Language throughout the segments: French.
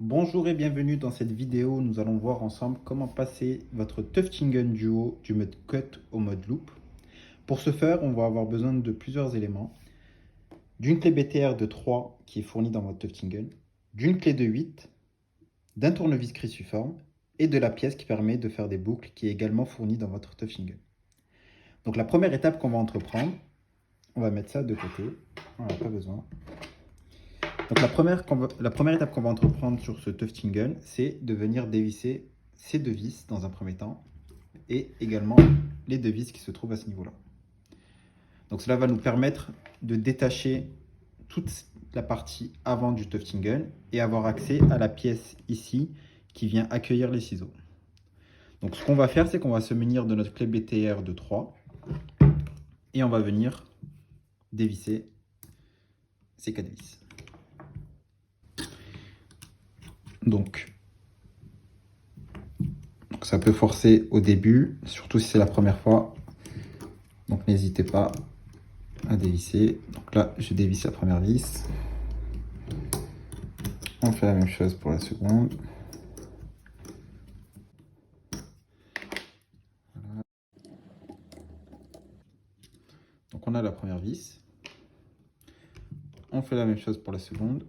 Bonjour et bienvenue dans cette vidéo. Nous allons voir ensemble comment passer votre Tuftingen Duo du mode cut au mode loop. Pour ce faire, on va avoir besoin de plusieurs éléments. D'une clé BTR de 3 qui est fournie dans votre Tuftingen, d'une clé de 8, d'un tournevis cruciforme et de la pièce qui permet de faire des boucles qui est également fournie dans votre Tuftingen. Donc la première étape qu'on va entreprendre, on va mettre ça de côté, on n'a pas besoin. Donc la première étape qu'on va entreprendre sur ce Tuftingen, c'est de venir dévisser ces deux vis dans un premier temps et également les deux vis qui se trouvent à ce niveau-là. Donc cela va nous permettre de détacher toute la partie avant du Tuftingen et avoir accès à la pièce ici qui vient accueillir les ciseaux. Donc ce qu'on va faire, c'est qu'on va se munir de notre clé BTR de 3 et on va venir dévisser ces 4 vis. Donc ça peut forcer au début, surtout si c'est la première fois. Donc n'hésitez pas à dévisser. Donc là, je dévisse la première vis. On fait la même chose pour la seconde. Voilà. Donc on a la première vis. On fait la même chose pour la seconde.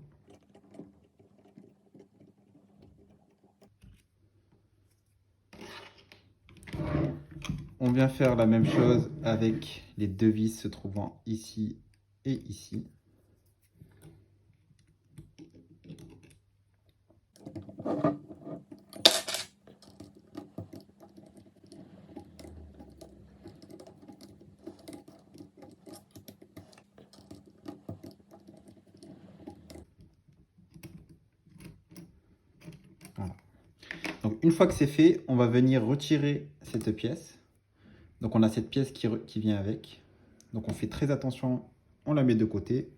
On vient faire la même chose avec les deux vis se trouvant ici et ici. Voilà. Donc une fois que c'est fait, on va venir retirer cette pièce. Donc on a cette pièce qui vient avec. Donc on fait très attention, on la met de côté.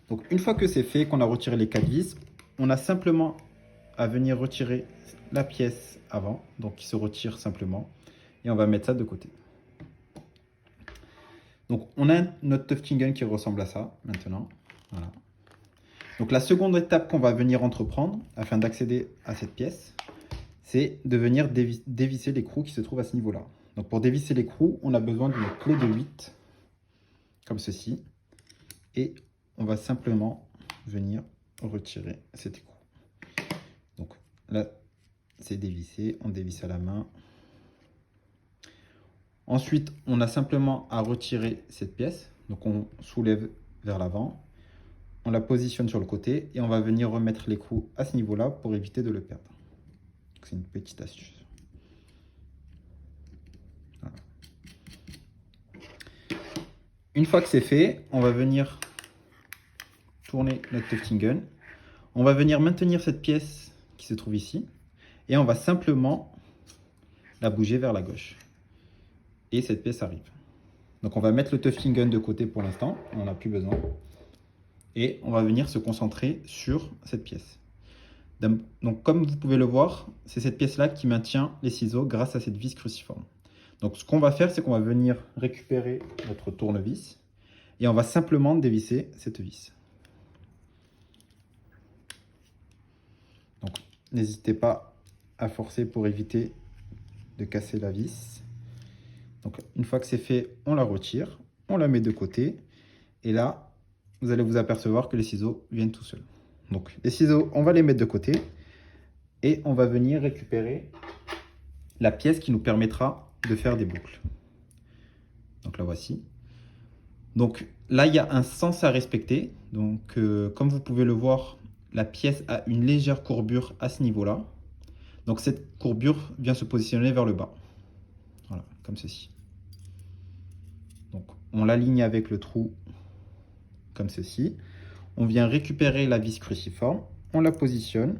Donc une fois que c'est fait, qu'on a retiré les 4 vis, on a simplement à venir retirer la pièce avant, donc qui se retire simplement, et on va mettre ça de côté. Donc on a notre Tuftingen qui ressemble à ça maintenant. Voilà. Donc la seconde étape qu'on va venir entreprendre afin d'accéder à cette pièce, c'est de venir dévisser l'écrou qui se trouve à ce niveau-là. Donc pour dévisser l'écrou, on a besoin d'une clé de 8, comme ceci, et on va simplement venir retirer cet écrou. Donc là, c'est dévissé, on dévisse à la main. Ensuite, on a simplement à retirer cette pièce. Donc on soulève vers l'avant, on la positionne sur le côté et on va venir remettre l'écrou à ce niveau-là pour éviter de le perdre. C'est une petite astuce. Voilà. Une fois que c'est fait, on va venir tourner notre Tuftingen. On va venir maintenir cette pièce qui se trouve ici et on va simplement la bouger vers la gauche. Et cette pièce arrive. Donc on va mettre le Tuftingen de côté pour l'instant, on n'en a plus besoin. Et on va venir se concentrer sur cette pièce. Donc comme vous pouvez le voir, c'est cette pièce-là qui maintient les ciseaux grâce à cette vis cruciforme. Donc ce qu'on va faire, c'est qu'on va venir récupérer notre tournevis et on va simplement dévisser cette vis. Donc n'hésitez pas à forcer pour éviter de casser la vis. Donc une fois que c'est fait, on la retire, on la met de côté et là, vous allez vous apercevoir que les ciseaux viennent tout seuls. Donc les ciseaux, on va les mettre de côté et on va venir récupérer la pièce qui nous permettra de faire des boucles. Donc la voici. Donc là, il y a un sens à respecter. Donc comme vous pouvez le voir, la pièce a une légère courbure à ce niveau-là. Donc cette courbure vient se positionner vers le bas. Voilà, comme ceci. Donc on l'aligne avec le trou comme ceci. On vient récupérer la vis cruciforme, on la positionne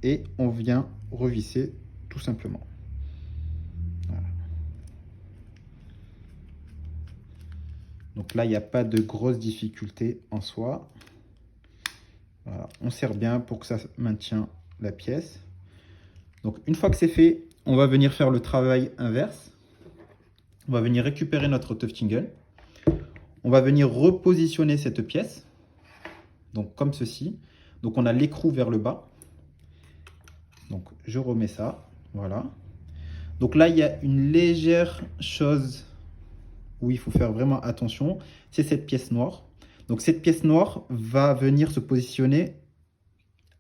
et on vient revisser tout simplement. Voilà. Donc là, il n'y a pas de grosse difficulté en soi. Voilà. On serre bien pour que ça maintienne la pièce. Donc une fois que c'est fait, on va venir faire le travail inverse. On va venir récupérer notre Tuftingen. On va venir repositionner cette pièce. Donc comme ceci. Donc on a l'écrou vers le bas. Donc je remets ça, voilà. Donc là, il y a une légère chose où il faut faire vraiment attention, c'est cette pièce noire. Donc cette pièce noire va venir se positionner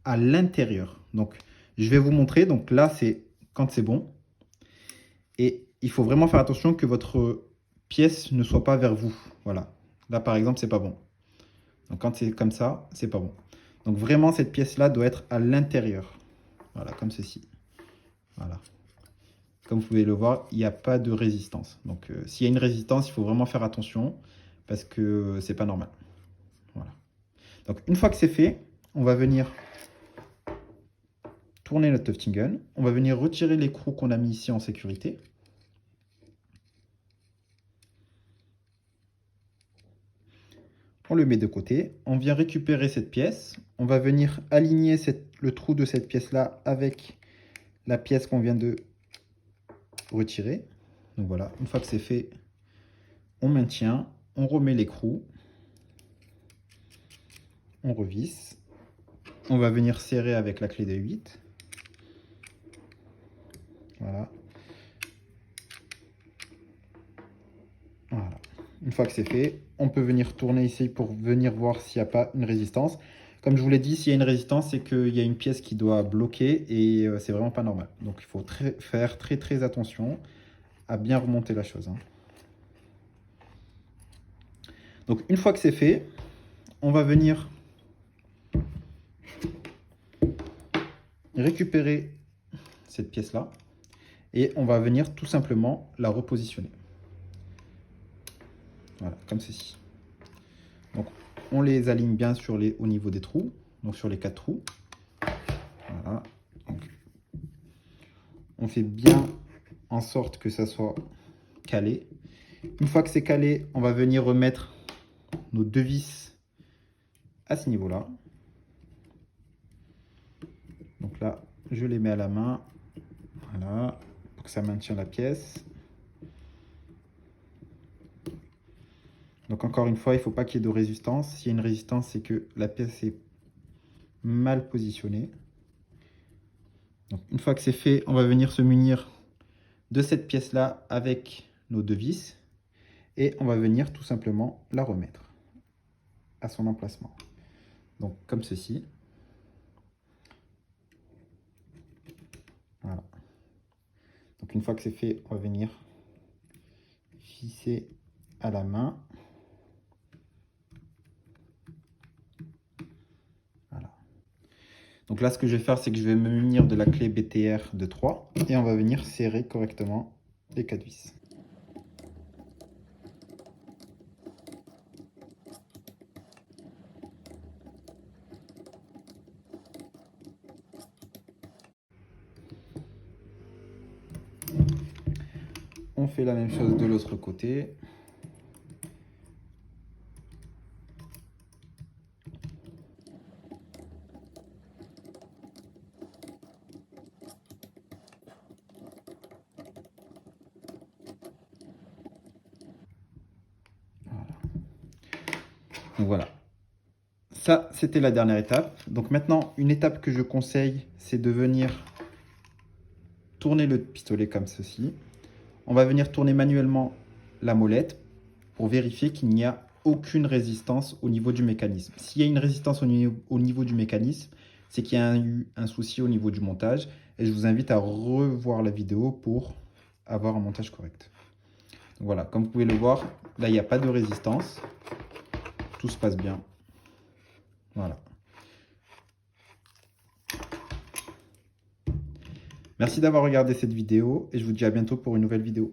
à l'intérieur. Donc je vais vous montrer, donc là c'est quand c'est bon. Et il faut vraiment faire attention que votre pièce ne soit pas vers vous. Voilà. Là par exemple, c'est pas bon. Donc quand c'est comme ça, c'est pas bon. Donc vraiment cette pièce-là doit être à l'intérieur. Voilà, comme ceci. Voilà. Comme vous pouvez le voir, il n'y a pas de résistance. Donc s'il y a une résistance, il faut vraiment faire attention parce que c'est pas normal. Voilà. Donc une fois que c'est fait, on va venir tourner notre tufting gun. On va venir retirer l'écrou qu'on a mis ici en sécurité. On le met de côté. On vient récupérer cette pièce. On va venir aligner le trou de cette pièce-là avec la pièce qu'on vient de retirer. Donc voilà, une fois que c'est fait, on maintient, on remet l'écrou, on revisse. On va venir serrer avec la clé de 8. Voilà. Voilà. Une fois que c'est fait, on peut venir tourner ici pour venir voir s'il n'y a pas une résistance. Comme je vous l'ai dit, s'il y a une résistance, c'est qu'il y a une pièce qui doit bloquer et c'est vraiment pas normal. Donc il faut faire très attention à bien remonter la chose. Donc une fois que c'est fait, on va venir récupérer cette pièce-là et on va venir tout simplement la repositionner. Voilà, comme ceci. Donc on les aligne bien au niveau des trous, donc sur les 4 trous. Voilà. Donc, on fait bien en sorte que ça soit calé. Une fois que c'est calé, on va venir remettre nos 2 vis à ce niveau-là. Donc là, je les mets à la main, voilà, pour que ça maintienne la pièce. Donc encore une fois, il ne faut pas qu'il y ait de résistance. S'il y a une résistance, c'est que la pièce est mal positionnée. Donc une fois que c'est fait, on va venir se munir de cette pièce-là avec nos 2 vis. Et on va venir tout simplement la remettre à son emplacement. Donc comme ceci. Voilà. Donc une fois que c'est fait, on va venir visser à la main. Voilà. Donc là, ce que je vais faire, c'est que je vais me munir de la clé BTR de 3 et on va venir serrer correctement les 4 vis. On fait la même chose de l'autre côté. Donc voilà. Ça, c'était la dernière étape. Donc maintenant, une étape que je conseille, c'est de venir tourner le pistolet comme ceci. On va venir tourner manuellement la molette pour vérifier qu'il n'y a aucune résistance au niveau du mécanisme. S'il y a une résistance au niveau du mécanisme, c'est qu'il y a eu un souci au niveau du montage. Et je vous invite à revoir la vidéo pour avoir un montage correct. Donc voilà, comme vous pouvez le voir, là, il n'y a pas de résistance. Tout se passe bien. Voilà. Merci d'avoir regardé cette vidéo et je vous dis à bientôt pour une nouvelle vidéo.